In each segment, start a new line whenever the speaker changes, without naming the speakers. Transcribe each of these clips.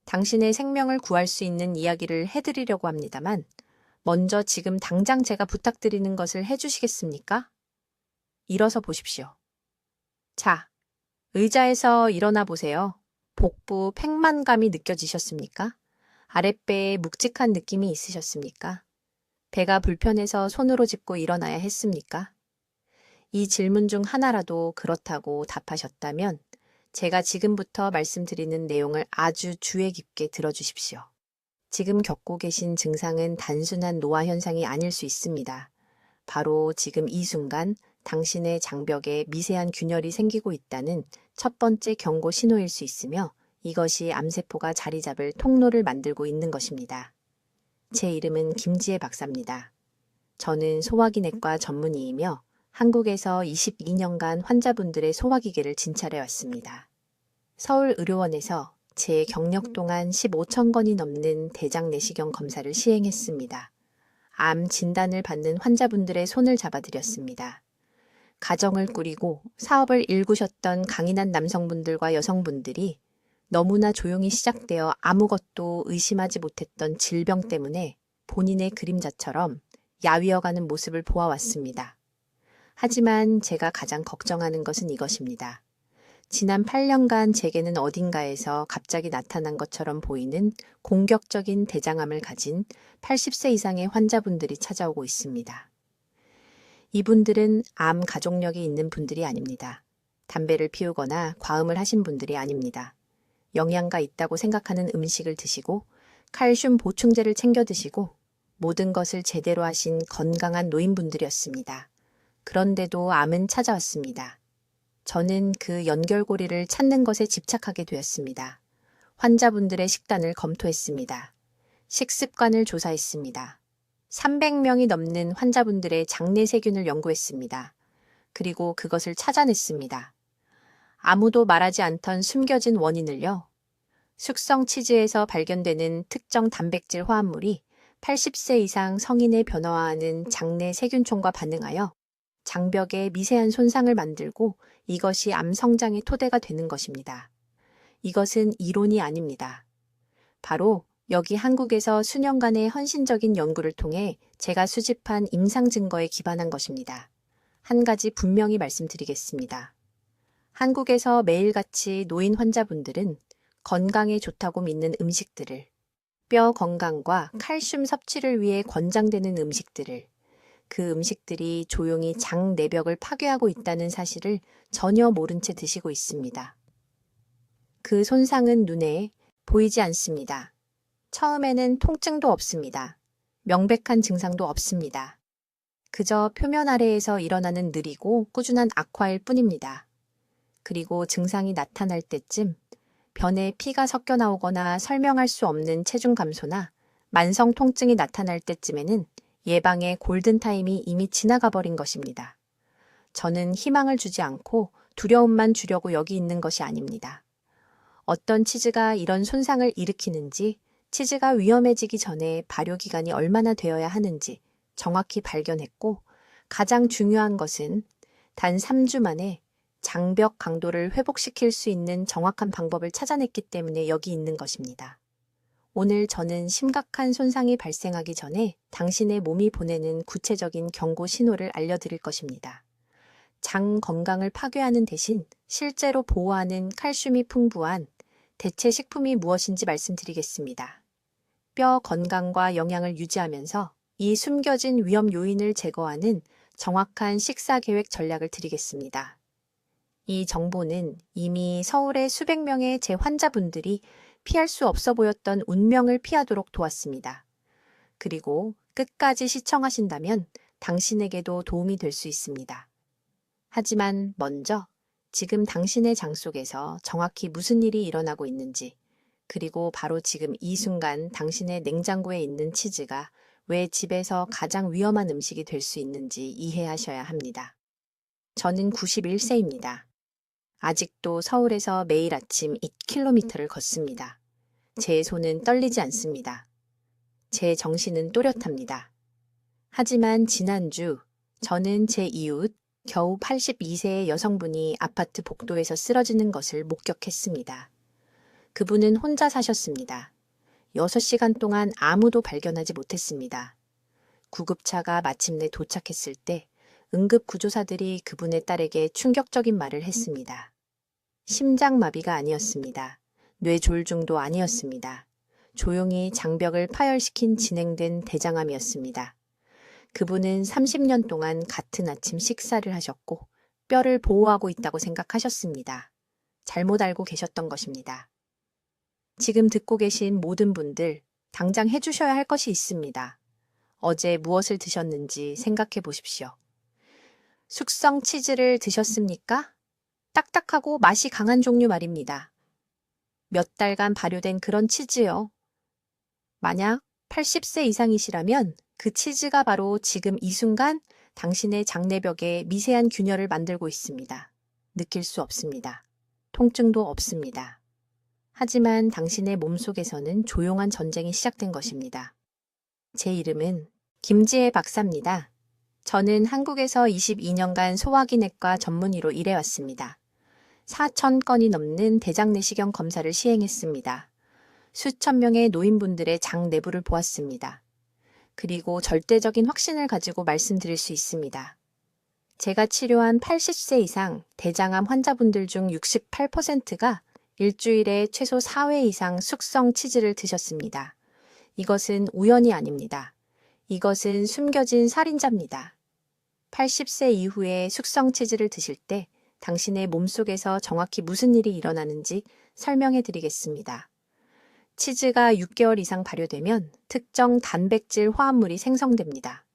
당신의 생명을 구할 수 있는 이야기를 해드리려고 합니다만, 먼저 지금 당장 제가 부탁드리는 것을 해주시겠습니까? 일어서 보십시오. 자, 의자에서 일어나 보세요. 복부 팽만감이 느껴지셨습니까? 아랫배에 묵직한 느낌이 있으셨습니까? 배가 불편해서 손으로 짚고 일어나야 했습니까? 이 질문 중 하나라도 그렇다고 답하셨다면 제가 지금부터 말씀드리는 내용을 아주 주의 깊게 들어주십시오. 지금 겪고 계신 증상은 단순한 노화 현상이 아닐 수 있습니다. 바로 지금 이 순간 당신의 장벽에 미세한 균열이 생기고 있다는 첫 번째 경고 신호일 수 있으며 이것이 암세포가 자리 잡을 통로를 만들고 있는 것입니다. 제 이름은 김지혜 박사입니다. 저는 소화기내과 전문의이며 한국에서 22년간 환자분들의 소화기계를 진찰해 왔습니다. 서울의료원에서 제 경력 동안 15,000건이 넘는 대장 내시경 검사를 시행했습니다. 암 진단을 받는 환자분들의 손을 잡아드렸습니다. 가정을 꾸리고 사업을 일구셨던 강인한 남성분들과 여성분들이 너무나 조용히 시작되어 아무것도 의심하지 못했던 질병 때문에 본인의 그림자처럼 야위어가는 모습을 보아왔습니다. 하지만 제가 가장 걱정하는 것은 이것입니다. 지난 8년간 제게는 어딘가에서 갑자기 나타난 것처럼 보이는 공격적인 대장암을 가진 80세 이상의 환자분들이 찾아오고 있습니다. 이분들은 암 가족력이 있는 분들이 아닙니다. 담배를 피우거나 과음을 하신 분들이 아닙니다. 영양가 있다고 생각하는 음식을 드시고 칼슘 보충제를 챙겨 드시고 모든 것을 제대로 하신 건강한 노인분들이었습니다. 그런데도 암은 찾아왔습니다. 저는 그 연결고리를 찾는 것에 집착하게 되었습니다. 환자분들의 식단을 검토했습니다. 식습관을 조사했습니다. 300명이 넘는 환자분들의 장내 세균을 연구했습니다. 그리고 그것을 찾아냈습니다. 아무도 말하지 않던 숨겨진 원인을요. 숙성 치즈에서 발견되는 특정 단백질 화합물이 80세 이상 성인의 변화하는 장내 세균총과 반응하여 장벽에 미세한 손상을 만들고 이것이 암 성장의 토대가 되는 것입니다. 이것은 이론이 아닙니다. 바로 여기 한국에서 수년간의 헌신적인 연구를 통해 제가 수집한 임상 증거에 기반한 것입니다. 한 가지 분명히 말씀드리겠습니다. 한국에서 매일같이 노인 환자분들은 건강에 좋다고 믿는 음식들을, 뼈 건강과 칼슘 섭취를 위해 권장되는 음식들을, 그 음식들이 조용히 장 내벽을 파괴하고 있다는 사실을 전혀 모른 채 드시고 있습니다. 그 손상은 눈에 보이지 않습니다. 처음에는 통증도 없습니다. 명백한 증상도 없습니다. 그저 표면 아래에서 일어나는 느리고 꾸준한 악화일 뿐입니다. 그리고 증상이 나타날 때쯤 변에 피가 섞여 나오거나 설명할 수 없는 체중 감소나 만성 통증이 나타날 때쯤에는 예방의 골든타임이 이미 지나가 버린 것입니다. 저는 희망을 주지 않고 두려움만 주려고 여기 있는 것이 아닙니다. 어떤 치즈가 이런 손상을 일으키는지, 치즈가 위험해지기 전에 발효기간이 얼마나 되어야 하는지 정확히 발견했고, 가장 중요한 것은 단 3주 만에 장벽 강도를 회복시킬 수 있는 정확한 방법을 찾아냈기 때문에 여기 있는 것입니다. 오늘 저는 심각한 손상이 발생하기 전에 당신의 몸이 보내는 구체적인 경고 신호를 알려드릴 것입니다. 장 건강을 파괴하는 대신 실제로 보호하는 칼슘이 풍부한 대체 식품이 무엇인지 말씀드리겠습니다. 뼈 건강과 영양을 유지하면서 이 숨겨진 위험 요인을 제거하는 정확한 식사 계획 전략을 드리겠습니다. 이 정보는 이미 서울의 수백 명의 제 환자분들이 피할 수 없어 보였던 운명을 피하도록 도왔습니다. 그리고 끝까지 시청하신다면 당신에게도 도움이 될 수 있습니다. 하지만 먼저 지금 당신의 장 속에서 정확히 무슨 일이 일어나고 있는지, 그리고 바로 지금 이 순간 당신의 냉장고에 있는 치즈가 왜 집에서 가장 위험한 음식이 될 수 있는지 이해하셔야 합니다. 저는 91세입니다. 아직도 서울에서 매일 아침 2km를 걷습니다. 제 손은 떨리지 않습니다. 제 정신은 또렷합니다. 하지만 지난주 저는 제 이웃 겨우 82세의 여성분이 아파트 복도에서 쓰러지는 것을 목격했습니다. 그분은 혼자 사셨습니다. 6시간 동안 아무도 발견하지 못했습니다. 구급차가 마침내 도착했을 때 응급구조사들이 그분의 딸에게 충격적인 말을 했습니다. 심장마비가 아니었습니다. 뇌졸중도 아니었습니다. 조용히 장벽을 파열시킨 진행된 대장암이었습니다. 그분은 30년 동안 같은 아침 식사를 하셨고 뼈를 보호하고 있다고 생각하셨습니다. 잘못 알고 계셨던 것입니다. 지금 듣고 계신 모든 분들, 당장 해주셔야 할 것이 있습니다. 어제 무엇을 드셨는지 생각해 보십시오. 숙성 치즈를 드셨습니까? 딱딱하고 맛이 강한 종류 말입니다. 몇 달간 발효된 그런 치즈요. 만약 80세 이상이시라면 그 치즈가 바로 지금 이 순간 당신의 장내벽에 미세한 균열을 만들고 있습니다. 느낄 수 없습니다. 통증도 없습니다. 하지만 당신의 몸속에서는 조용한 전쟁이 시작된 것입니다. 제 이름은 김지혜 박사입니다. 저는 한국에서 22년간 소화기내과 전문의로 일해왔습니다. 4,000건이 넘는 대장내시경 검사를 시행했습니다. 수천 명의 노인분들의 장 내부를 보았습니다. 그리고 절대적인 확신을 가지고 말씀드릴 수 있습니다. 제가 치료한 80세 이상 대장암 환자분들 중 68%가 일주일에 최소 4회 이상 숙성 치즈를 드셨습니다. 이것은 우연이 아닙니다. 이것은 숨겨진 살인자입니다. 80세 이후에 숙성 치즈를 드실 때 당신의 몸속에서 정확히 무슨 일이 일어나는지 설명해 드리겠습니다. 치즈가 6개월 이상 발효되면 특정 단백질 화합물이 생성됩니다.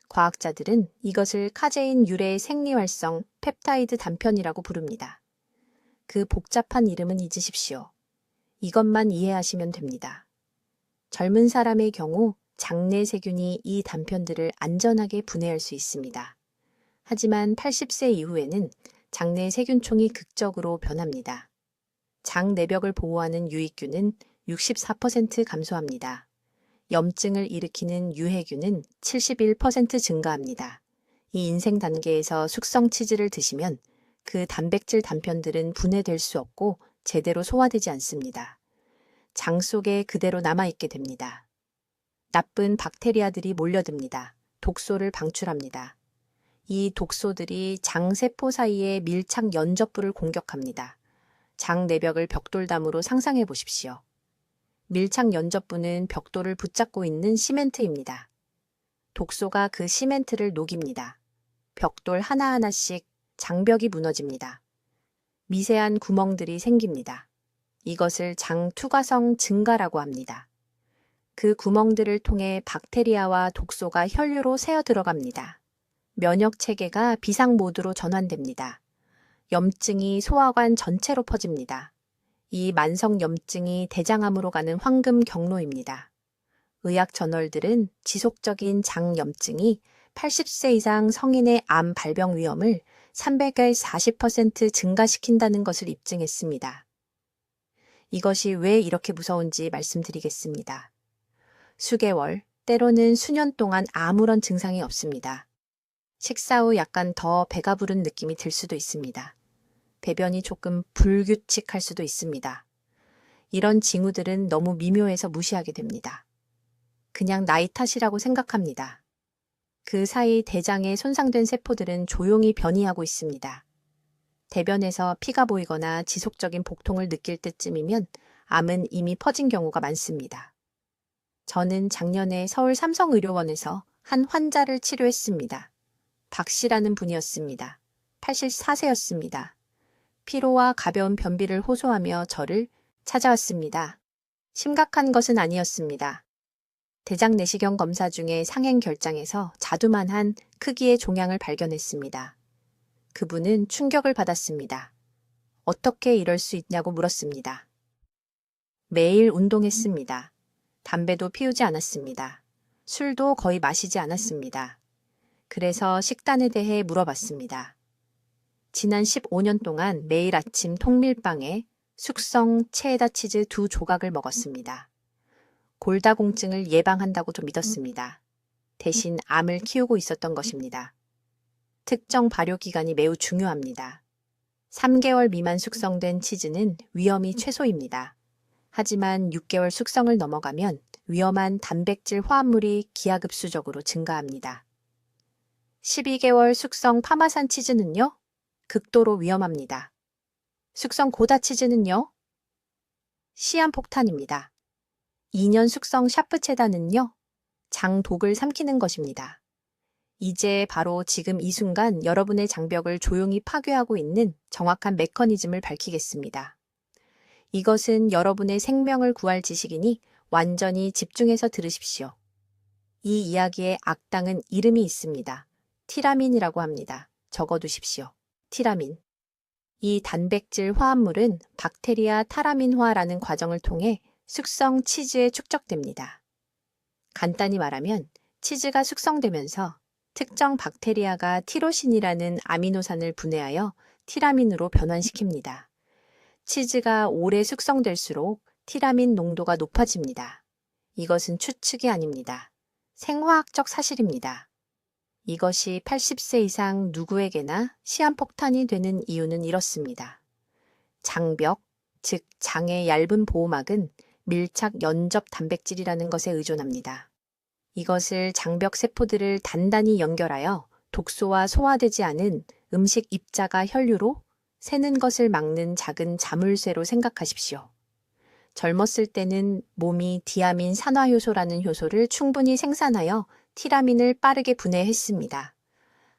과학자들은 이것을 카제인 유래 생리활성 펩타이드 단편이라고 부릅니다. 그 복잡한 이름은 잊으십시오. 이것만 이해하시면 됩니다. 젊은 사람의 경우 장내 세균이 이 단편들을 안전하게 분해할 수 있습니다. 하지만 80세 이후에는 장내 세균총이 극적으로 변합니다. 장 내벽을 보호하는 유익균은 64% 감소합니다. 염증을 일으키는 유해균은 71% 증가합니다. 이 인생 단계에서 숙성 치즈를 드시면 그 단백질 단편들은 분해될 수 없고 제대로 소화되지 않습니다. 장 속에 그대로 남아있게 됩니다. 나쁜 박테리아들이 몰려듭니다. 독소를 방출합니다. 이 독소들이 장세포 사이의 밀착 연접부를 공격합니다. 장 내벽을 벽돌담으로 상상해 보십시오. 밀착 연접부는 벽돌을 붙잡고 있는 시멘트입니다. 독소가 그 시멘트를 녹입니다. 벽돌 하나하나씩 장벽이 무너집니다. 미세한 구멍들이 생깁니다. 이것을 장 투과성 증가라고 합니다. 그 구멍들을 통해 박테리아와 독소가 혈류로 새어 들어갑니다. 면역 체계가 비상 모드로 전환됩니다. 염증이 소화관 전체로 퍼집니다. 이 만성 염증이 대장암으로 가는 황금 경로입니다. 의학 저널들은 지속적인 장 염증이 80세 이상 성인의 암 발병 위험을 300에 40% 증가시킨다는 것을 입증했습니다. 이것이 왜 이렇게 무서운지 말씀드리겠습니다. 수개월, 때로는 수년 동안 아무런 증상이 없습니다. 식사 후 약간 더 배가 부른 느낌이 들 수도 있습니다. 배변이 조금 불규칙할 수도 있습니다. 이런 징후들은 너무 미묘해서 무시하게 됩니다. 그냥 나이 탓이라고 생각합니다. 그 사이 대장에 손상된 세포들은 조용히 변이하고 있습니다. 대변에서 피가 보이거나 지속적인 복통을 느낄 때쯤이면 암은 이미 퍼진 경우가 많습니다. 저는 작년에 서울 삼성의료원에서 한 환자를 치료했습니다. 박 씨라는 분이었습니다. 84세였습니다. 피로와 가벼운 변비를 호소하며 저를 찾아왔습니다. 심각한 것은 아니었습니다. 대장 내시경 검사 중에 상행 결장에서 자두만한 크기의 종양을 발견했습니다. 그분은 충격을 받았습니다. 어떻게 이럴 수 있냐고 물었습니다. 매일 운동했습니다. 담배도 피우지 않았습니다. 술도 거의 마시지 않았습니다. 그래서 식단에 대해 물어봤습니다. 지난 15년 동안 매일 아침 통밀빵에 숙성 체에다 치즈 2조각을 먹었습니다. 골다공증을 예방한다고 좀 믿었습니다. 대신 암을 키우고 있었던 것입니다. 특정 발효 기간이 매우 중요합니다. 3개월 미만 숙성된 치즈는 위험이 최소입니다. 하지만 6개월 숙성을 넘어가면 위험한 단백질 화합물이 기하급수적으로 증가합니다. 12개월 숙성 파마산 치즈는요? 극도로 위험합니다. 숙성 고다 치즈는요? 시한폭탄입니다. 2년 숙성 샤프체다는요? 장독을 삼키는 것입니다. 이제 바로 지금 이 순간 여러분의 장벽을 조용히 파괴하고 있는 정확한 메커니즘을 밝히겠습니다. 이것은 여러분의 생명을 구할 지식이니 완전히 집중해서 들으십시오. 이 이야기의 악당은 이름이 있습니다. 티라민이라고 합니다. 적어두십시오. 티라민. 이 단백질 화합물은 박테리아 타라민화라는 과정을 통해 숙성 치즈에 축적됩니다. 간단히 말하면 치즈가 숙성되면서 특정 박테리아가 티로신이라는 아미노산을 분해하여 티라민으로 변환시킵니다. 치즈가 오래 숙성될수록 티라민 농도가 높아집니다. 이것은 추측이 아닙니다. 생화학적 사실입니다. 이것이 80세 이상 누구에게나 시한폭탄이 되는 이유는 이렇습니다. 장벽, 즉 장의 얇은 보호막은 밀착 연접 단백질이라는 것에 의존합니다. 이것을 장벽 세포들을 단단히 연결하여 독소와 소화되지 않은 음식 입자가 혈류로 새는 것을 막는 작은 자물쇠로 생각하십시오. 젊었을 때는 몸이 디아민 산화효소라는 효소를 충분히 생산하여 티라민을 빠르게 분해했습니다.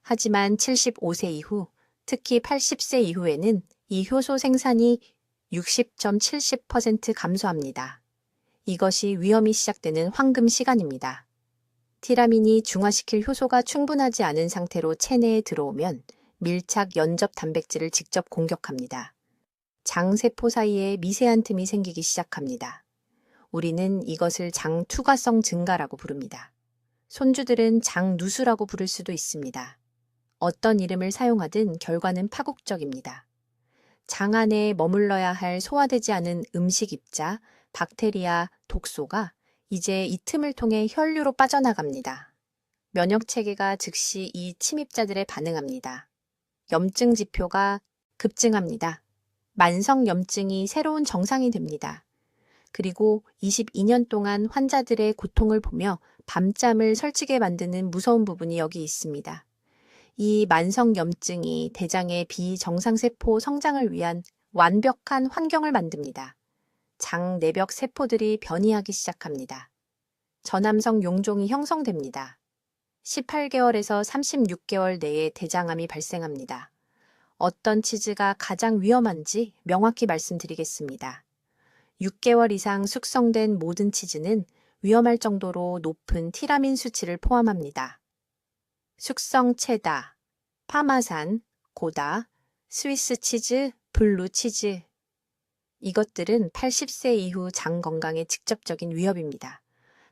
하지만 75세 이후, 특히 80세 이후에는 이 효소 생산이 60.70% 감소합니다. 이것이 위험이 시작되는 황금 시간입니다. 티라민이 중화시킬 효소가 충분하지 않은 상태로 체내에 들어오면 밀착 연접 단백질을 직접 공격합니다. 장세포 사이에 미세한 틈이 생기기 시작합니다. 우리는 이것을 장 투과성 증가라고 부릅니다. 손주들은 장 누수라고 부를 수도 있습니다. 어떤 이름을 사용하든 결과는 파국적입니다. 장 안에 머물러야 할 소화되지 않은 음식 입자, 박테리아, 독소가 이제 이 틈을 통해 혈류로 빠져나갑니다. 면역 체계가 즉시 이 침입자들에 반응합니다. 염증 지표가 급증합니다. 만성 염증이 새로운 정상이 됩니다. 그리고 22년 동안 환자들의 고통을 보며 밤잠을 설치게 만드는 무서운 부분이 여기 있습니다. 이 만성 염증이 대장의 비정상세포 성장을 위한 완벽한 환경을 만듭니다. 장 내벽 세포들이 변이하기 시작합니다. 저남성 용종이 형성됩니다. 18개월에서 36개월 내에 대장암이 발생합니다. 어떤 치즈가 가장 위험한지 명확히 말씀드리겠습니다. 6개월 이상 숙성된 모든 치즈는 위험할 정도로 높은 티라민 수치를 포함합니다. 숙성 체다, 파마산, 고다, 스위스 치즈, 블루 치즈. 이것들은 80세 이후 장 건강에 직접적인 위협입니다.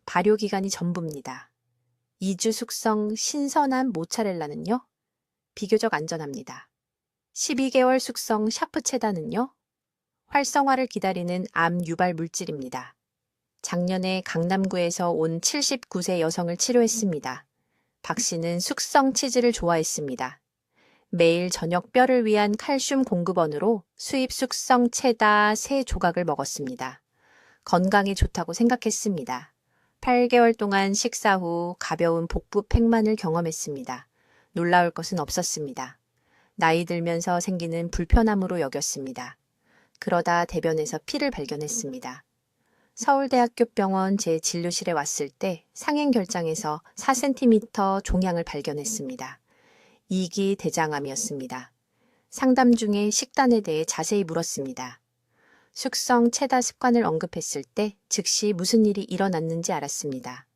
발효기간이 전부입니다. 2주 숙성 신선한 모차렐라는요? 비교적 안전합니다. 12개월 숙성 샤프체다는요? 활성화를 기다리는 암 유발 물질입니다. 작년에 강남구에서 온 79세 여성을 치료했습니다. 박 씨는 숙성 치즈를 좋아했습니다. 매일 저녁 뼈를 위한 칼슘 공급원으로 수입 숙성 체다 3조각을 먹었습니다. 건강에 좋다고 생각했습니다. 8개월 동안 식사 후 가벼운 복부 팽만을 경험했습니다. 놀라울 것은 없었습니다. 나이 들면서 생기는 불편함으로 여겼습니다. 그러다 대변에서 피를 발견했습니다. 서울대학교 병원 제 진료실에 왔을 때 상행결장에서 4cm 종양을 발견했습니다. 2기 대장암이었습니다. 상담 중에 식단에 대해 자세히 물었습니다. 숙성 체다 습관을 언급했을 때 즉시 무슨 일이 일어났는지 알았습니다.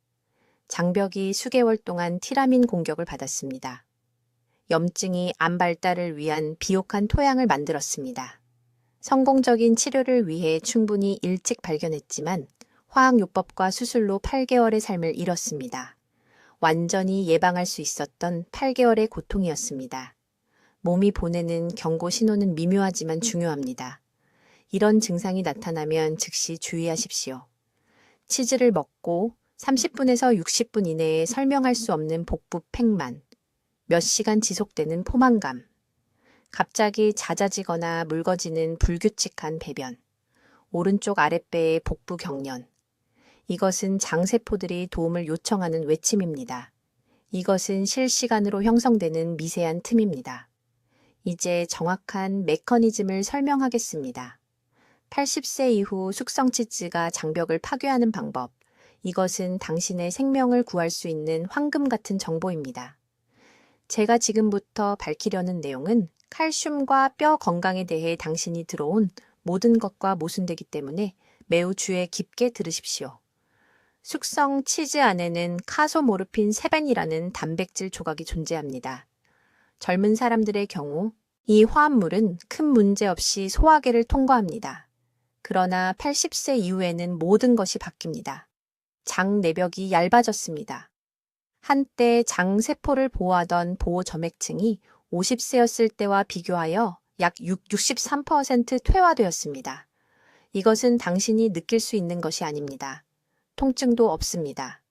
장벽이 수개월 동안 티라민 공격을 받았습니다. 염증이 암 발달을 위한 비옥한 토양을 만들었습니다. 성공적인 치료를 위해 충분히 일찍 발견했지만 화학요법과 수술로 8개월의 삶을 잃었습니다. 완전히 예방할 수 있었던 8개월의 고통이었습니다. 몸이 보내는 경고 신호는 미묘하지만 중요합니다. 이런 증상이 나타나면 즉시 주의하십시오. 치즈를 먹고 30분에서 60분 이내에 설명할 수 없는 복부 팽만, 몇 시간 지속되는 포만감, 갑자기 잦아지거나 묽어지는 불규칙한 배변, 오른쪽 아랫배의 복부 경련. 이것은 장세포들이 도움을 요청하는 외침입니다. 이것은 실시간으로 형성되는 미세한 틈입니다. 이제 정확한 메커니즘을 설명하겠습니다. 80세 이후 숙성치즈가 장벽을 파괴하는 방법. 이것은 당신의 생명을 구할 수 있는 황금 같은 정보입니다. 제가 지금부터 밝히려는 내용은 칼슘과 뼈 건강에 대해 당신이 들어온 모든 것과 모순되기 때문에 매우 주의 깊게 들으십시오. 숙성 치즈 안에는 카소모르핀 세벤이라는 단백질 조각이 존재합니다. 젊은 사람들의 경우 이 화합물은 큰 문제 없이 소화계를 통과합니다. 그러나 80세 이후에는 모든 것이 바뀝니다. 장 내벽이 얇아졌습니다. 한때 장세포를 보호하던 보호 점액층이 50세였을 때와 비교하여 약 63% 퇴화되었습니다. 이것은 당신이 느낄 수 있는 것이 아닙니다. 통증도 없습니다.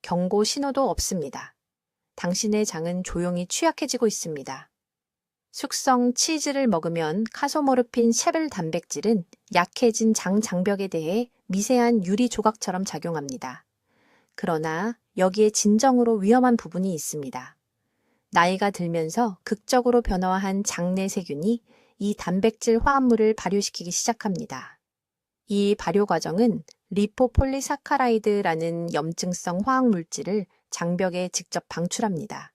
경고 신호도 없습니다. 당신의 장은 조용히 취약해지고 있습니다. 숙성 치즈를 먹으면 카소모르핀 셰벨 단백질은 약해진 장 장벽에 대해 미세한 유리 조각처럼 작용합니다. 그러나 여기에 진정으로 위험한 부분이 있습니다. 나이가 들면서 극적으로 변화한 장내 세균이 이 단백질 화합물을 발효시키기 시작합니다. 이 발효 과정은 리포폴리사카라이드라는 염증성 화학물질을 장벽에 직접 방출합니다.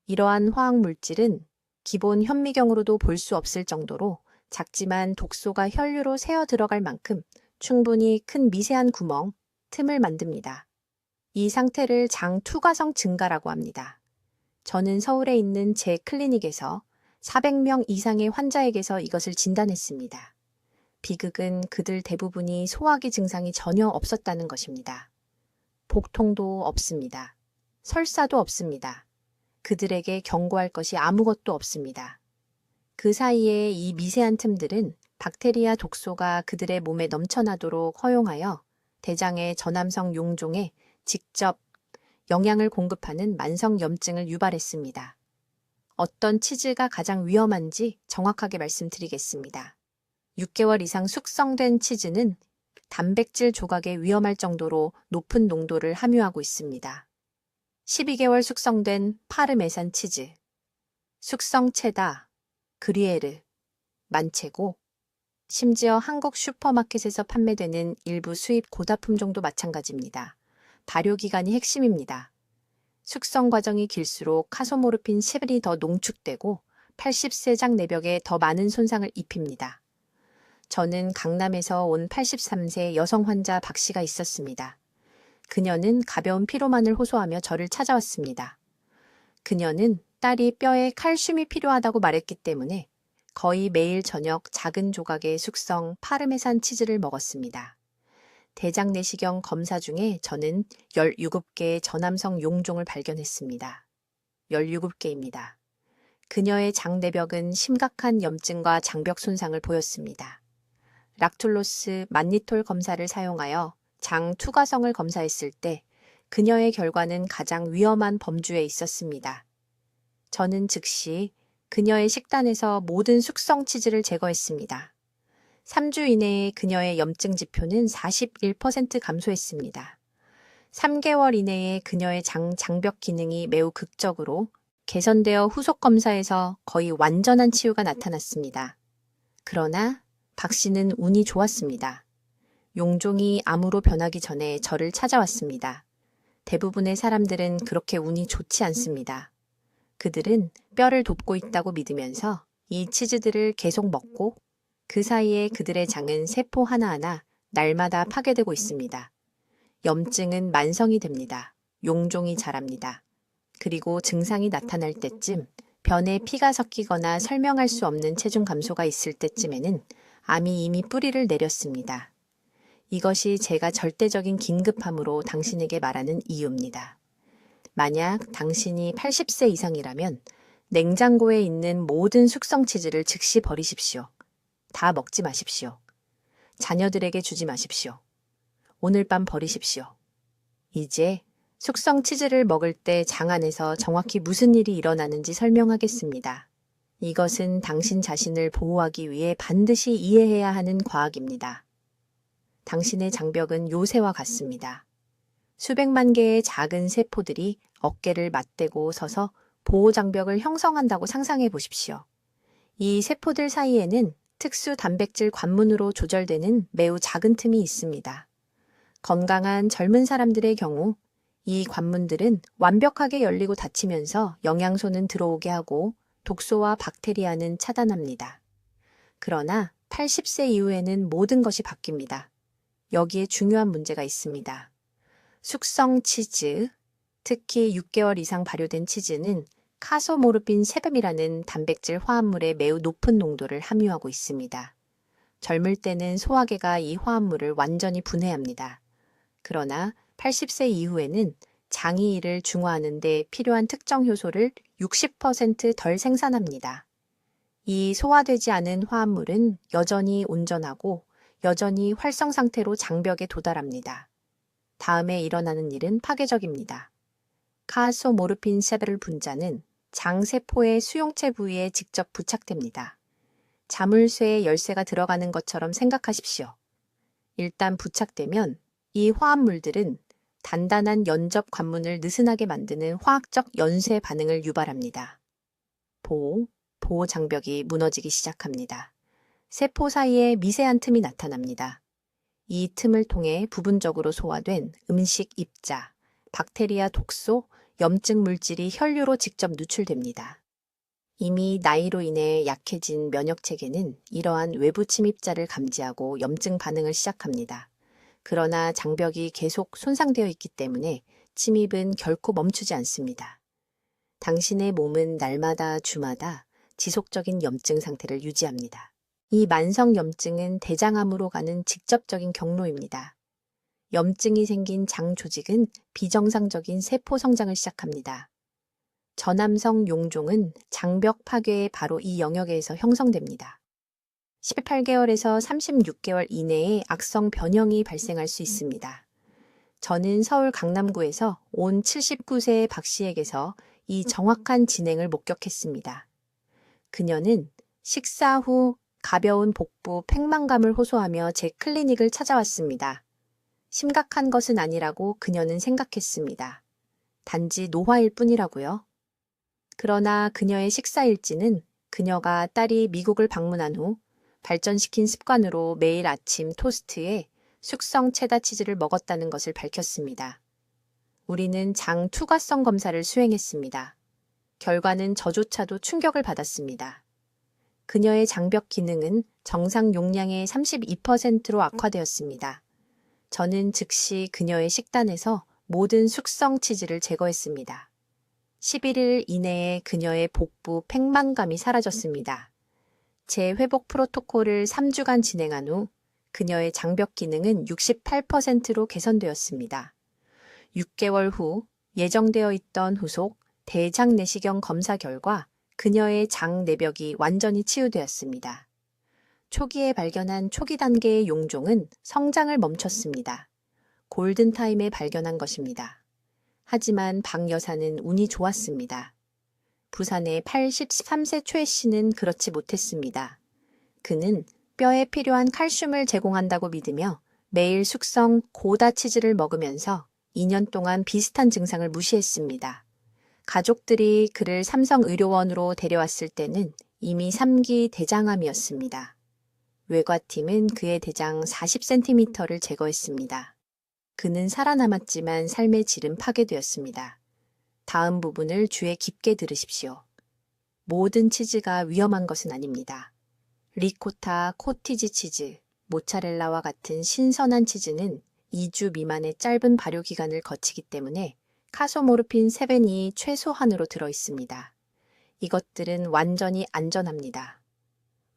이러한 화학물질은 기본 현미경으로도 볼 수 없을 정도로 작지만 독소가 혈류로 새어 들어갈 만큼 충분히 큰 미세한 구멍, 틈을 만듭니다. 이 상태를 장 투과성 증가라고 합니다. 저는 서울에 있는 제 클리닉에서 400명 이상의 환자에게서 이것을 진단했습니다. 비극은 그들 대부분이 소화기 증상이 전혀 없었다는 것입니다. 복통도 없습니다. 설사도 없습니다. 그들에게 경고할 것이 아무것도 없습니다. 그 사이에 이 미세한 틈들은 박테리아 독소가 그들의 몸에 넘쳐나도록 허용하여 대장의 전암성 용종에 직접 영양을 공급하는 만성 염증을 유발했습니다. 어떤 치즈가 가장 위험한지 정확하게 말씀드리겠습니다. 6개월 이상 숙성된 치즈는 단백질 조각에 위험할 정도로 높은 농도를 함유하고 있습니다. 12개월 숙성된 파르메산 치즈, 숙성 체다, 그리에르, 만체고, 심지어 한국 슈퍼마켓에서 판매되는 일부 수입 고다품종도 마찬가지입니다. 발효기간이 핵심입니다. 숙성 과정이 길수록 카소모르핀 셰벨이 더 농축되고 80세 장 내벽에 더 많은 손상을 입힙니다. 저는 강남에서 온 83세 여성 환자 박 씨가 있었습니다. 그녀는 가벼운 피로만을 호소하며 저를 찾아왔습니다. 그녀는 딸이 뼈에 칼슘이 필요하다고 말했기 때문에 거의 매일 저녁 작은 조각의 숙성 파르메산 치즈를 먹었습니다. 대장 내시경 검사 중에 저는 17개의 전암성 용종을 발견했습니다. 17개입니다. 그녀의 장 내벽은 심각한 염증과 장벽 손상을 보였습니다. 락툴로스 만니톨 검사를 사용하여 장 투과성을 검사했을 때 그녀의 결과는 가장 위험한 범주에 있었습니다. 저는 즉시 그녀의 식단에서 모든 숙성 치즈를 제거했습니다. 3주 이내에 그녀의 염증 지표는 41% 감소했습니다. 3개월 이내에 그녀의 장벽 기능이 매우 극적으로 개선되어 후속 검사에서 거의 완전한 치유가 나타났습니다. 그러나 박 씨는 운이 좋았습니다. 용종이 암으로 변하기 전에 저를 찾아왔습니다. 대부분의 사람들은 그렇게 운이 좋지 않습니다. 그들은 뼈를 돕고 있다고 믿으면서 이 치즈들을 계속 먹고 그 사이에 그들의 장은 세포 하나하나 날마다 파괴되고 있습니다. 염증은 만성이 됩니다. 용종이 자랍니다. 그리고 증상이 나타날 때쯤 변에 피가 섞이거나 설명할 수 없는 체중 감소가 있을 때쯤에는 암이 이미 뿌리를 내렸습니다. 이것이 제가 절대적인 긴급함으로 당신에게 말하는 이유입니다. 만약 당신이 80세 이상이라면 냉장고에 있는 모든 숙성 치즈를 즉시 버리십시오. 다 먹지 마십시오. 자녀들에게 주지 마십시오. 오늘 밤 버리십시오. 이제 숙성 치즈를 먹을 때 장 안에서 정확히 무슨 일이 일어나는지 설명하겠습니다. 이것은 당신 자신을 보호하기 위해 반드시 이해해야 하는 과학입니다. 당신의 장벽은 요새와 같습니다. 수백만 개의 작은 세포들이 어깨를 맞대고 서서 보호장벽을 형성한다고 상상해 보십시오. 이 세포들 사이에는 특수 단백질 관문으로 조절되는 매우 작은 틈이 있습니다. 건강한 젊은 사람들의 경우 이 관문들은 완벽하게 열리고 닫히면서 영양소는 들어오게 하고 독소와 박테리아는 차단합니다. 그러나 80세 이후에는 모든 것이 바뀝니다. 여기에 중요한 문제가 있습니다. 숙성 치즈, 특히 6개월 이상 발효된 치즈는 카소모르핀 세범이라는 단백질 화합물의 매우 높은 농도를 함유하고 있습니다. 젊을 때는 소화계가 이 화합물을 완전히 분해합니다. 그러나 80세 이후에는 장이 이를 중화하는 데 필요한 특정 효소를 60%덜 생산합니다. 이 소화되지 않은 화합물은 여전히 온전하고 여전히 활성 상태로 장벽에 도달합니다. 다음에 일어나는 일은 파괴적입니다. 카소모르핀 세베를 분자는 장세포의 수용체 부위에 직접 부착됩니다. 자물쇠에 열쇠가 들어가는 것처럼 생각하십시오. 일단 부착되면 이 화합물들은 단단한 연접 관문을 느슨하게 만드는 화학적 연쇄 반응을 유발합니다. 보호 장벽이 무너지기 시작합니다. 세포 사이에 미세한 틈이 나타납니다. 이 틈을 통해 부분적으로 소화된 음식 입자, 박테리아 독소, 염증 물질이 혈류로 직접 누출됩니다. 이미 나이로 인해 약해진 면역체계는 이러한 외부 침입자를 감지하고 염증 반응을 시작합니다. 그러나 장벽이 계속 손상되어 있기 때문에 침입은 결코 멈추지 않습니다. 당신의 몸은 날마다 주마다 지속적인 염증 상태를 유지합니다. 이 만성염증은 대장암으로 가는 직접적인 경로입니다. 염증이 생긴 장 조직은 비정상적인 세포 성장을 시작합니다. 저남성 용종은 장벽 파괴의 바로 이 영역에서 형성됩니다. 18개월에서 36개월 이내에 악성 변형이 발생할 수 있습니다. 저는 서울 강남구에서 온 79세의 박 씨에게서 이 정확한 진행을 목격했습니다. 그녀는 식사 후 가벼운 복부 팽만감을 호소하며 제 클리닉을 찾아왔습니다. 심각한 것은 아니라고 그녀는 생각했습니다. 단지 노화일 뿐이라고요. 그러나 그녀의 식사 일지는 그녀가 딸이 미국을 방문한 후 발전시킨 습관으로 매일 아침 토스트에 숙성 체다 치즈를 먹었다는 것을 밝혔습니다. 우리는 장 투과성 검사를 수행했습니다. 결과는 저조차도 충격을 받았습니다. 그녀의 장벽 기능은 정상 용량의 32%로 악화되었습니다. 저는 즉시 그녀의 식단에서 모든 숙성 치즈를 제거했습니다. 11일 이내에 그녀의 복부 팽만감이 사라졌습니다. 제 회복 프로토콜을 3주간 진행한 후 그녀의 장벽 기능은 68%로 개선되었습니다. 6개월 후 예정되어 있던 후속 대장 내시경 검사 결과 그녀의 장 내벽이 완전히 치유되었습니다. 초기에 발견한 초기 단계의 용종은 성장을 멈췄습니다. 골든타임에 발견한 것입니다. 하지만 박 여사는 운이 좋았습니다. 부산의 83세 최 씨는 그렇지 못했습니다. 그는 뼈에 필요한 칼슘을 제공한다고 믿으며 매일 숙성 고다 치즈를 먹으면서 2년 동안 비슷한 증상을 무시했습니다. 가족들이 그를 삼성의료원으로 데려왔을 때는 이미 3기 대장암이었습니다. 외과팀은 그의 대장 40cm를 제거했습니다. 그는 살아남았지만 삶의 질은 파괴되었습니다. 다음 부분을 주의 깊게 들으십시오. 모든 치즈가 위험한 것은 아닙니다. 리코타, 코티지 치즈, 모차렐라와 같은 신선한 치즈는 2주 미만의 짧은 발효 기간을 거치기 때문에 카소모르핀 세벤이 최소한으로 들어있습니다. 이것들은 완전히 안전합니다.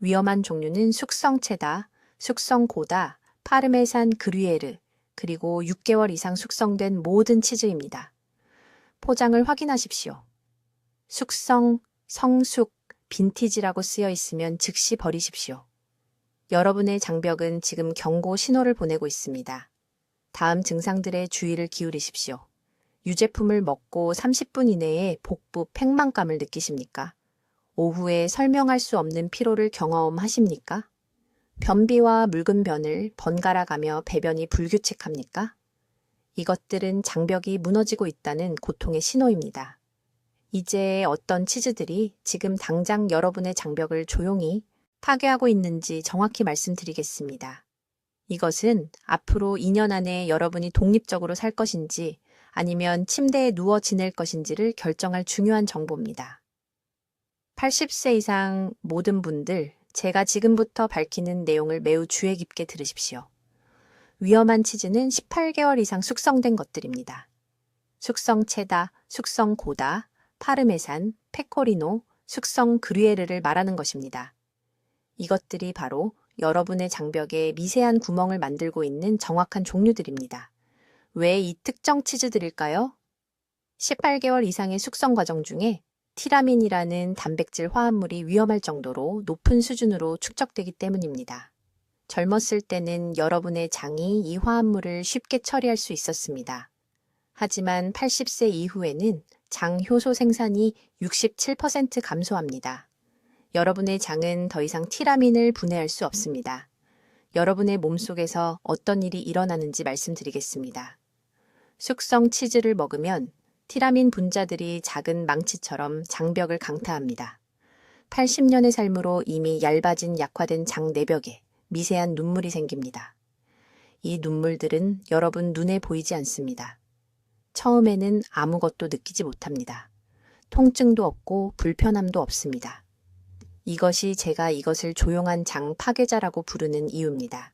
위험한 종류는 숙성 체다, 숙성 고다, 파르메산 그류에르, 그리고 6개월 이상 숙성된 모든 치즈입니다. 포장을 확인하십시오. 숙성, 성숙, 빈티지라고 쓰여 있으면 즉시 버리십시오. 여러분의 장벽은 지금 경고 신호를 보내고 있습니다. 다음 증상들의 주의를 기울이십시오. 유제품을 먹고 30분 이내에 복부 팽만감을 느끼십니까? 오후에 설명할 수 없는 피로를 경험하십니까? 변비와 묽은 변을 번갈아 가며 배변이 불규칙합니까? 이것들은 장벽이 무너지고 있다는 고통의 신호입니다. 이제 어떤 치즈들이 지금 당장 여러분의 장벽을 조용히 파괴하고 있는지 정확히 말씀드리겠습니다. 이것은 앞으로 2년 안에 여러분이 독립적으로 살 것인지 아니면 침대에 누워 지낼 것인지를 결정할 중요한 정보입니다. 80세 이상 모든 분들, 제가 지금부터 밝히는 내용을 매우 주의 깊게 들으십시오. 위험한 치즈는 18개월 이상 숙성된 것들입니다. 숙성 체다, 숙성 고다, 파르메산, 페코리노, 숙성 그류에르를 말하는 것입니다. 이것들이 바로 여러분의 장벽에 미세한 구멍을 만들고 있는 정확한 종류들입니다. 왜 이 특정 치즈들일까요? 18개월 이상의 숙성 과정 중에 티라민이라는 단백질 화합물이 위험할 정도로 높은 수준으로 축적되기 때문입니다. 젊었을 때는 여러분의 장이 이 화합물을 쉽게 처리할 수 있었습니다. 하지만 80세 이후에는 장 효소 생산이 67% 감소합니다. 여러분의 장은 더 이상 티라민을 분해할 수 없습니다. 여러분의 몸속에서 어떤 일이 일어나는지 말씀드리겠습니다. 숙성 치즈를 먹으면 티라민 분자들이 작은 망치처럼 장벽을 강타합니다. 80년의 삶으로 이미 얇아진 약화된 장 내벽에 미세한 눈물이 생깁니다. 이 눈물들은 여러분 눈에 보이지 않습니다. 처음에는 아무것도 느끼지 못합니다. 통증도 없고 불편함도 없습니다. 이것이 제가 이것을 조용한 장 파괴자라고 부르는 이유입니다.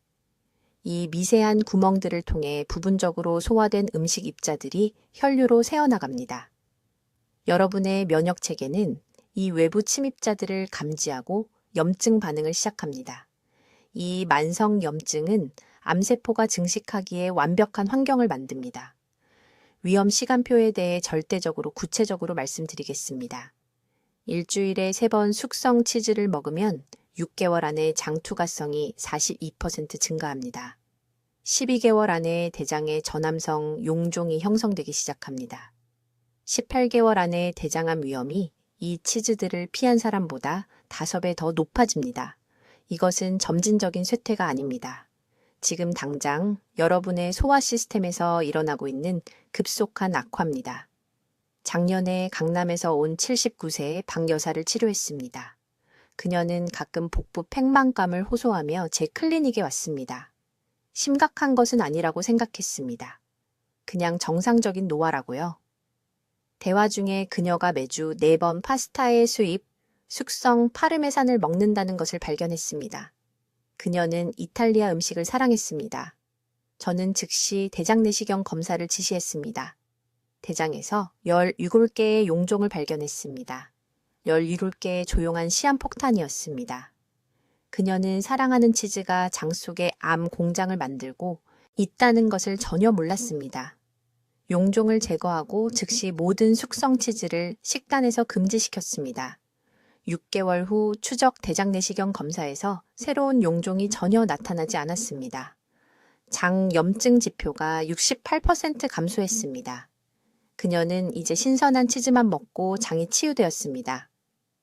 이 미세한 구멍들을 통해 부분적으로 소화된 음식 입자들이 혈류로 새어나갑니다. 여러분의 면역 체계는 이 외부 침입자들을 감지하고 염증 반응을 시작합니다. 이 만성 염증은 암세포가 증식하기에 완벽한 환경을 만듭니다. 위험 시간표에 대해 절대적으로 구체적으로 말씀드리겠습니다. 일주일에 3번 숙성 치즈를 먹으면 6개월 안에 장 투과성이 42% 증가합니다. 12개월 안에 대장에 전암성 용종이 형성되기 시작합니다. 18개월 안에 대장암 위험이 이 치즈들을 피한 사람보다 5배 더 높아집니다. 이것은 점진적인 쇠퇴가 아닙니다. 지금 당장 여러분의 소화 시스템에서 일어나고 있는 급속한 악화입니다. 작년에 강남에서 온 79세의 박 여사를 치료했습니다. 그녀는 가끔 복부 팽만감을 호소하며 제 클리닉에 왔습니다. 심각한 것은 아니라고 생각했습니다. 그냥 정상적인 노화라고요. 대화 중에 그녀가 매주 4번 파스타의 수입, 숙성 파르메산을 먹는다는 것을 발견했습니다. 그녀는 이탈리아 음식을 사랑했습니다. 저는 즉시 대장 내시경 검사를 지시했습니다. 대장에서 17개의 용종을 발견했습니다. 17개의 조용한 시한폭탄이었습니다. 그녀는 사랑하는 치즈가 장 속에 암 공장을 만들고 있다는 것을 전혀 몰랐습니다. 용종을 제거하고 즉시 모든 숙성 치즈를 식단에서 금지시켰습니다. 6개월 후 추적 대장 내시경 검사에서 새로운 용종이 전혀 나타나지 않았습니다. 장 염증 지표가 68% 감소했습니다. 그녀는 이제 신선한 치즈만 먹고 장이 치유되었습니다.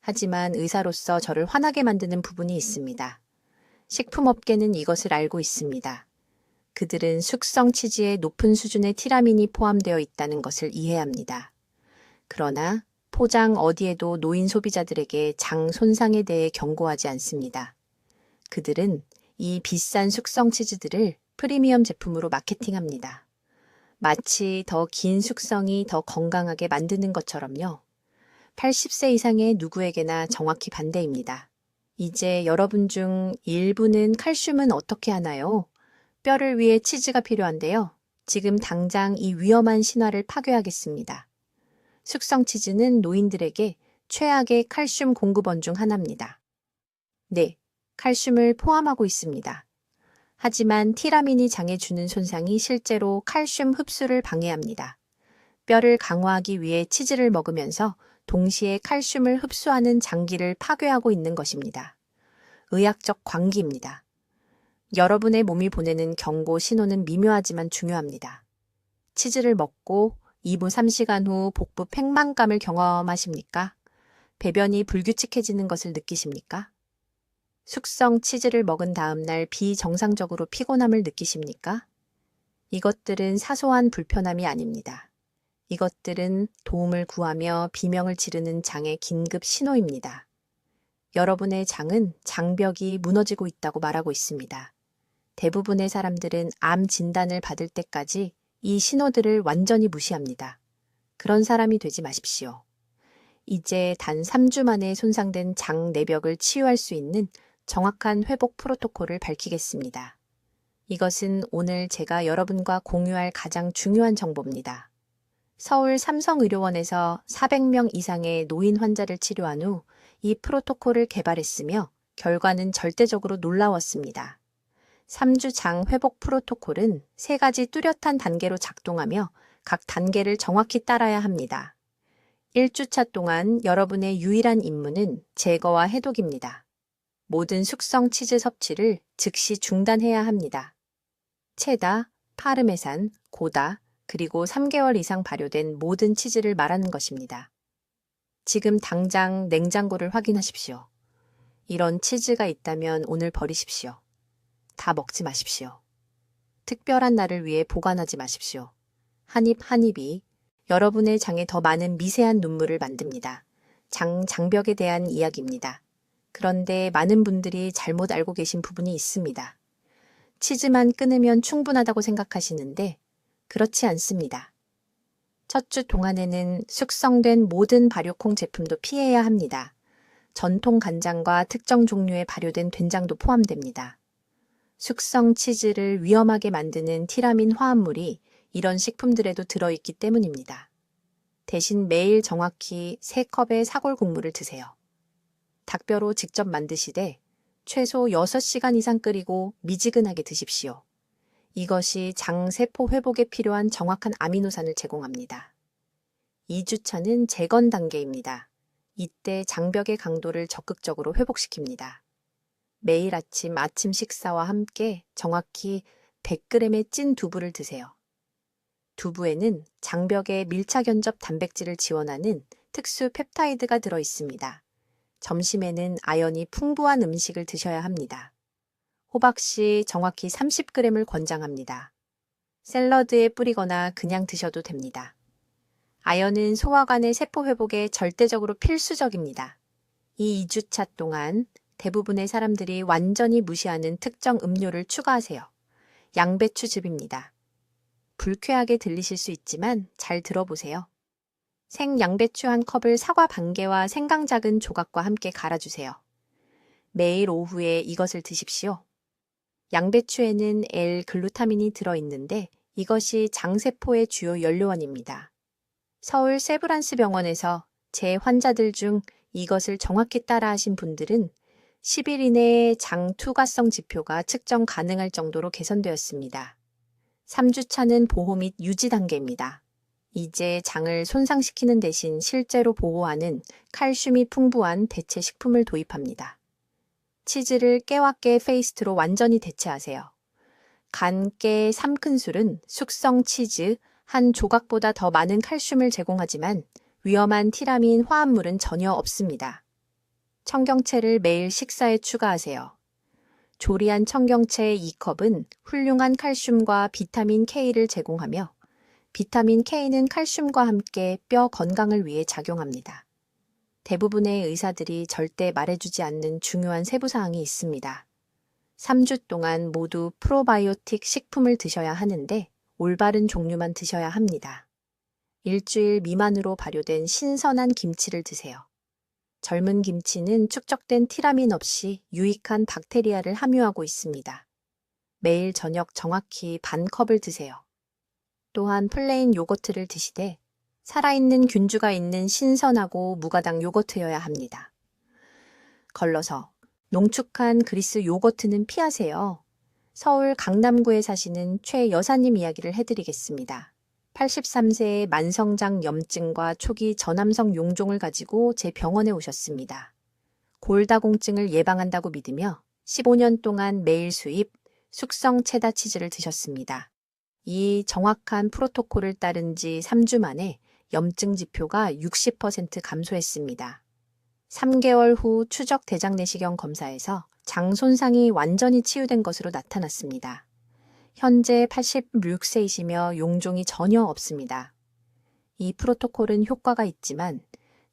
하지만 의사로서 저를 화나게 만드는 부분이 있습니다. 식품업계는 이것을 알고 있습니다. 그들은 숙성 치즈에 높은 수준의 티라민이 포함되어 있다는 것을 이해합니다. 그러나 포장 어디에도 노인 소비자들에게 장 손상에 대해 경고하지 않습니다. 그들은 이 비싼 숙성 치즈들을 프리미엄 제품으로 마케팅합니다. 마치 더 긴 숙성이 더 건강하게 만드는 것처럼요. 80세 이상의 누구에게나 정확히 반대입니다. 이제 여러분 중 일부는 칼슘은 어떻게 하나요? 뼈를 위해 치즈가 필요한데요. 지금 당장 이 위험한 신화를 파괴하겠습니다. 숙성 치즈는 노인들에게 최악의 칼슘 공급원 중 하나입니다. 네, 칼슘을 포함하고 있습니다. 하지만 티라민이 장에 주는 손상이 실제로 칼슘 흡수를 방해합니다. 뼈를 강화하기 위해 치즈를 먹으면서 동시에 칼슘을 흡수하는 장기를 파괴하고 있는 것입니다. 의학적 광기입니다. 여러분의 몸이 보내는 경고 신호는 미묘하지만 중요합니다. 치즈를 먹고 2분 3시간 후 복부 팽만감을 경험하십니까? 배변이 불규칙해지는 것을 느끼십니까? 숙성 치즈를 먹은 다음 날 비정상적으로 피곤함을 느끼십니까? 이것들은 사소한 불편함이 아닙니다. 이것들은 도움을 구하며 비명을 지르는 장의 긴급 신호입니다. 여러분의 장은 장벽이 무너지고 있다고 말하고 있습니다. 대부분의 사람들은 암 진단을 받을 때까지 이 신호들을 완전히 무시합니다. 그런 사람이 되지 마십시오. 이제 단 3주 만에 손상된 장 내벽을 치유할 수 있는 정확한 회복 프로토콜을 밝히겠습니다. 이것은 오늘 제가 여러분과 공유할 가장 중요한 정보입니다. 서울 삼성의료원에서 400명 이상의 노인 환자를 치료한 후 이 프로토콜을 개발했으며 결과는 절대적으로 놀라웠습니다. 3주 장 회복 프로토콜은 3가지 뚜렷한 단계로 작동하며 각 단계를 정확히 따라야 합니다. 1주차 동안 여러분의 유일한 임무는 제거와 해독입니다. 모든 숙성 치즈 섭취를 즉시 중단해야 합니다. 체다, 파르메산, 고다, 그리고 3개월 이상 발효된 모든 치즈를 말하는 것입니다. 지금 당장 냉장고를 확인하십시오. 이런 치즈가 있다면 오늘 버리십시오. 다 먹지 마십시오. 특별한 날을 위해 보관하지 마십시오. 한 입 한 입이 여러분의 장에 더 많은 미세한 눈물을 만듭니다. 장벽에 대한 이야기입니다. 그런데 많은 분들이 잘못 알고 계신 부분이 있습니다. 치즈만 끊으면 충분하다고 생각하시는데 그렇지 않습니다. 첫 주 동안에는 숙성된 모든 발효콩 제품도 피해야 합니다. 전통 간장과 특정 종류의 발효된 된장도 포함됩니다. 숙성 치즈를 위험하게 만드는 티라민 화합물이 이런 식품들에도 들어있기 때문입니다. 대신 매일 정확히 3컵의 사골 국물을 드세요. 닭뼈로 직접 만드시되 최소 6시간 이상 끓이고 미지근하게 드십시오. 이것이 장세포 회복에 필요한 정확한 아미노산을 제공합니다. 2주차는 재건 단계입니다. 이때 장벽의 강도를 적극적으로 회복시킵니다. 매일 아침 식사와 함께 정확히 100g의 찐 두부를 드세요. 두부에는 장벽에 밀착연접 단백질을 지원하는 특수 펩타이드가 들어 있습니다. 점심에는 아연이 풍부한 음식을 드셔야 합니다. 호박씨 정확히 30g을 권장합니다. 샐러드에 뿌리거나 그냥 드셔도 됩니다. 아연은 소화관의 세포 회복에 절대적으로 필수적입니다. 이 2주차 동안 대부분의 사람들이 완전히 무시하는 특정 음료를 추가하세요. 양배추즙입니다. 불쾌하게 들리실 수 있지만 잘 들어보세요. 생 양배추 한 컵을 사과 반 개와 생강 작은 조각과 함께 갈아주세요. 매일 오후에 이것을 드십시오. 양배추에는 L-글루타민이 들어있는데 이것이 장세포의 주요 연료원입니다. 서울 세브란스 병원에서 제 환자들 중 이것을 정확히 따라하신 분들은 10일 이내에 장 투과성 지표가 측정 가능할 정도로 개선되었습니다. 3주차는 보호 및 유지 단계입니다. 이제 장을 손상시키는 대신 실제로 보호하는 칼슘이 풍부한 대체 식품을 도입합니다. 치즈를 깨와 깨 페이스트로 완전히 대체하세요. 간, 깨 3큰술은 숙성 치즈 한 조각보다 더 많은 칼슘을 제공하지만 위험한 티라민 화합물은 전혀 없습니다. 청경채를 매일 식사에 추가하세요. 조리한 청경채 2컵은 훌륭한 칼슘과 비타민 K를 제공하며 비타민 K는 칼슘과 함께 뼈 건강을 위해 작용합니다. 대부분의 의사들이 절대 말해주지 않는 중요한 세부사항이 있습니다. 3주 동안 모두 프로바이오틱 식품을 드셔야 하는데 올바른 종류만 드셔야 합니다. 일주일 미만으로 발효된 신선한 김치를 드세요. 젊은 김치는 축적된 티라민 없이 유익한 박테리아를 함유하고 있습니다. 매일 저녁 정확히 반 컵을 드세요. 또한 플레인 요거트를 드시되 살아있는 균주가 있는 신선하고 무가당 요거트여야 합니다. 걸러서 농축한 그리스 요거트는 피하세요. 서울 강남구에 사시는 최 여사님 이야기를 해드리겠습니다. 83세의 만성장 염증과 초기 저남성 용종을 가지고 제 병원에 오셨습니다. 골다공증을 예방한다고 믿으며 15년 동안 매일 수입, 숙성 체다 치즈를 드셨습니다. 이 정확한 프로토콜을 따른 지 3주 만에 염증 지표가 60% 감소했습니다. 3개월 후 추적 대장 내시경 검사에서 장 손상이 완전히 치유된 것으로 나타났습니다. 현재 86세이시며 용종이 전혀 없습니다. 이 프로토콜은 효과가 있지만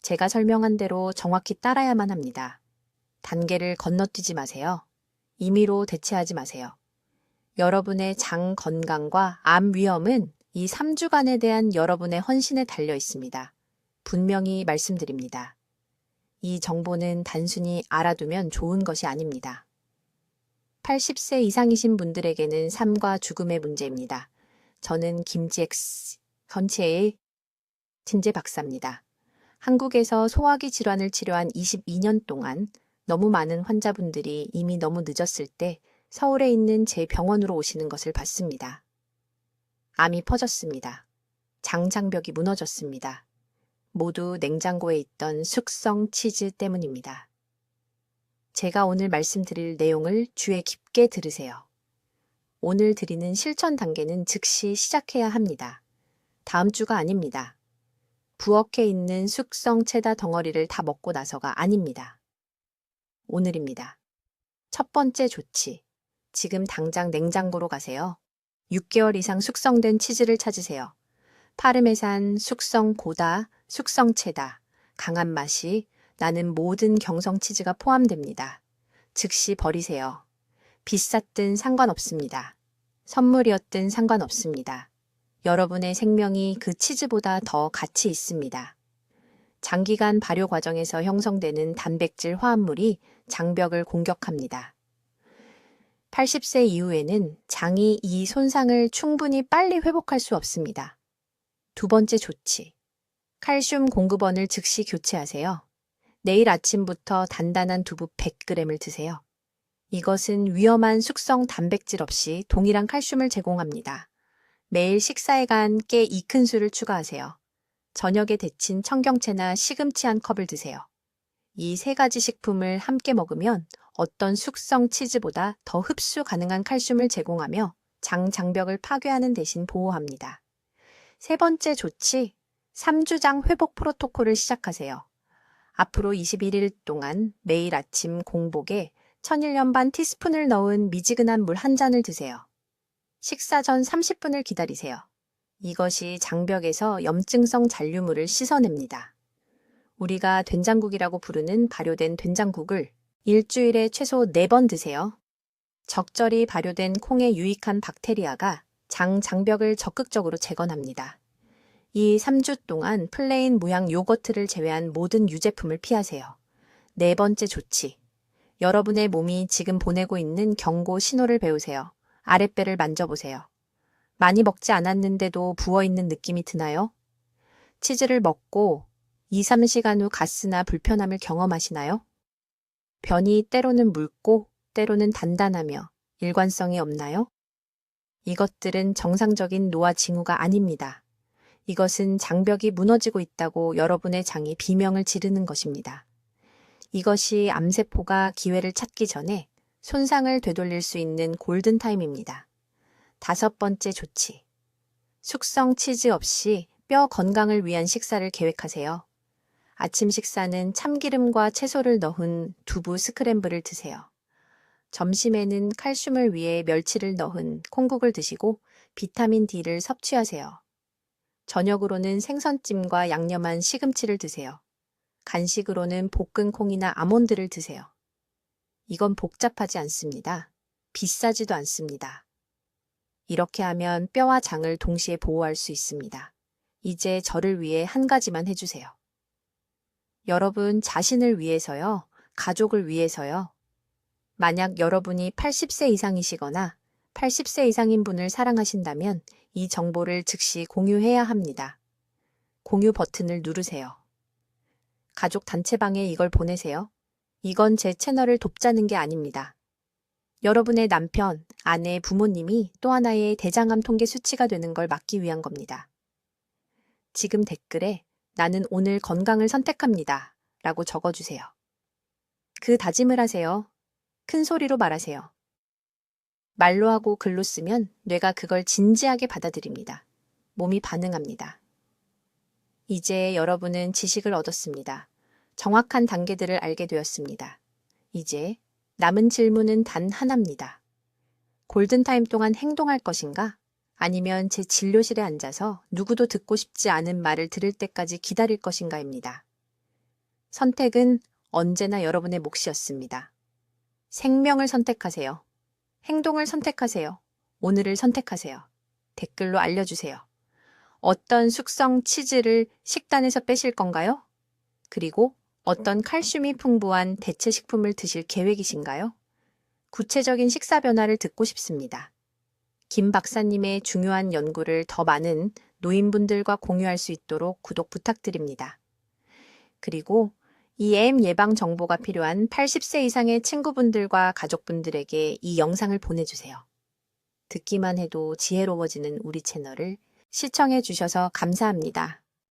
제가 설명한 대로 정확히 따라야만 합니다. 단계를 건너뛰지 마세요. 임의로 대체하지 마세요. 여러분의 장 건강과 암 위험은 이 3주간에 대한 여러분의 헌신에 달려 있습니다. 분명히 말씀드립니다. 이 정보는 단순히 알아두면 좋은 것이 아닙니다. 80세 이상이신 분들에게는 삶과 죽음의 문제입니다. 저는 김지엑스 건체의 진재 박사입니다. 한국에서 소화기 질환을 치료한 22년 동안 너무 많은 환자분들이 이미 너무 늦었을 때 서울에 있는 제 병원으로 오시는 것을 봤습니다. 암이 퍼졌습니다. 장장벽이 무너졌습니다. 모두 냉장고에 있던 숙성 치즈 때문입니다. 제가 오늘 말씀드릴 내용을 주의 깊게 들으세요. 오늘 드리는 실천 단계는 즉시 시작해야 합니다. 다음 주가 아닙니다. 부엌에 있는 숙성 체다 덩어리를 다 먹고 나서가 아닙니다. 오늘입니다. 첫 번째 조치. 지금 당장 냉장고로 가세요. 6개월 이상 숙성된 치즈를 찾으세요. 파르메산, 숙성 고다, 숙성 체다, 강한 맛이 나는 모든 경성 치즈가 포함됩니다. 즉시 버리세요. 비쌌든 상관없습니다. 선물이었든 상관없습니다. 여러분의 생명이 그 치즈보다 더 가치 있습니다. 장기간 발효 과정에서 형성되는 단백질 화합물이 장벽을 공격합니다. 80세 이후에는 장이 이 손상을 충분히 빨리 회복할 수 없습니다. 두 번째 조치. 칼슘 공급원을 즉시 교체하세요. 내일 아침부터 단단한 두부 100g을 드세요. 이것은 위험한 숙성 단백질 없이 동일한 칼슘을 제공합니다. 매일 식사에 간 깨 2큰술을 추가하세요. 저녁에 데친 청경채나 시금치 한 컵을 드세요. 이 세 가지 식품을 함께 먹으면 어떤 숙성 치즈보다 더 흡수 가능한 칼슘을 제공하며 장벽을 파괴하는 대신 보호합니다. 세 번째 조치, 3주장 회복 프로토콜을 시작하세요. 앞으로 21일 동안 매일 아침 공복에 천일염 반 티스푼을 넣은 미지근한 물 한 잔을 드세요. 식사 전 30분을 기다리세요. 이것이 장벽에서 염증성 잔류물을 씻어냅니다. 우리가 된장국이라고 부르는 발효된 된장국을 일주일에 최소 4번 드세요. 적절히 발효된 콩의 유익한 박테리아가 장벽을 적극적으로 재건합니다. 이 3주 동안 플레인 무향 요거트를 제외한 모든 유제품을 피하세요. 네 번째 조치. 여러분의 몸이 지금 보내고 있는 경고 신호를 배우세요. 아랫배를 만져보세요. 많이 먹지 않았는데도 부어있는 느낌이 드나요? 치즈를 먹고 2, 3시간 후 가스나 불편함을 경험하시나요? 변이 때로는 묽고 때로는 단단하며 일관성이 없나요? 이것들은 정상적인 노화 징후가 아닙니다. 이것은 장벽이 무너지고 있다고 여러분의 장이 비명을 지르는 것입니다. 이것이 암세포가 기회를 찾기 전에 손상을 되돌릴 수 있는 골든타임입니다. 다섯 번째 조치. 숙성 치즈 없이 뼈 건강을 위한 식사를 계획하세요. 아침 식사는 참기름과 채소를 넣은 두부 스크램블을 드세요. 점심에는 칼슘을 위해 멸치를 넣은 콩국을 드시고 비타민 D를 섭취하세요. 저녁으로는 생선찜과 양념한 시금치를 드세요. 간식으로는 볶은 콩이나 아몬드를 드세요. 이건 복잡하지 않습니다. 비싸지도 않습니다. 이렇게 하면 뼈와 장을 동시에 보호할 수 있습니다. 이제 저를 위해 한 가지만 해주세요. 여러분 자신을 위해서요, 가족을 위해서요. 만약 여러분이 80세 이상이시거나 80세 이상인 분을 사랑하신다면 이 정보를 즉시 공유해야 합니다. 공유 버튼을 누르세요. 가족 단체방에 이걸 보내세요. 이건 제 채널을 돕자는 게 아닙니다. 여러분의 남편, 아내, 부모님이 또 하나의 대장암 통계 수치가 되는 걸 막기 위한 겁니다. 지금 댓글에 나는 오늘 건강을 선택합니다. 라고 적어주세요. 그 다짐을 하세요. 큰 소리로 말하세요. 말로 하고 글로 쓰면 뇌가 그걸 진지하게 받아들입니다. 몸이 반응합니다. 이제 여러분은 지식을 얻었습니다. 정확한 단계들을 알게 되었습니다. 이제 남은 질문은 단 하나입니다. 골든타임 동안 행동할 것인가? 아니면 제 진료실에 앉아서 누구도 듣고 싶지 않은 말을 들을 때까지 기다릴 것인가입니다. 선택은 언제나 여러분의 몫이었습니다. 생명을 선택하세요. 행동을 선택하세요. 오늘을 선택하세요. 댓글로 알려주세요. 어떤 숙성 치즈를 식단에서 빼실 건가요? 그리고 어떤 칼슘이 풍부한 대체 식품을 드실 계획이신가요? 구체적인 식사 변화를 듣고 싶습니다. 김 박사님의 중요한 연구를 더 많은 노인분들과 공유할 수 있도록 구독 부탁드립니다. 그리고 이 암 예방 정보가 필요한 80세 이상의 친구분들과 가족분들에게 이 영상을 보내주세요. 듣기만 해도 지혜로워지는 우리 채널을 시청해 주셔서 감사합니다.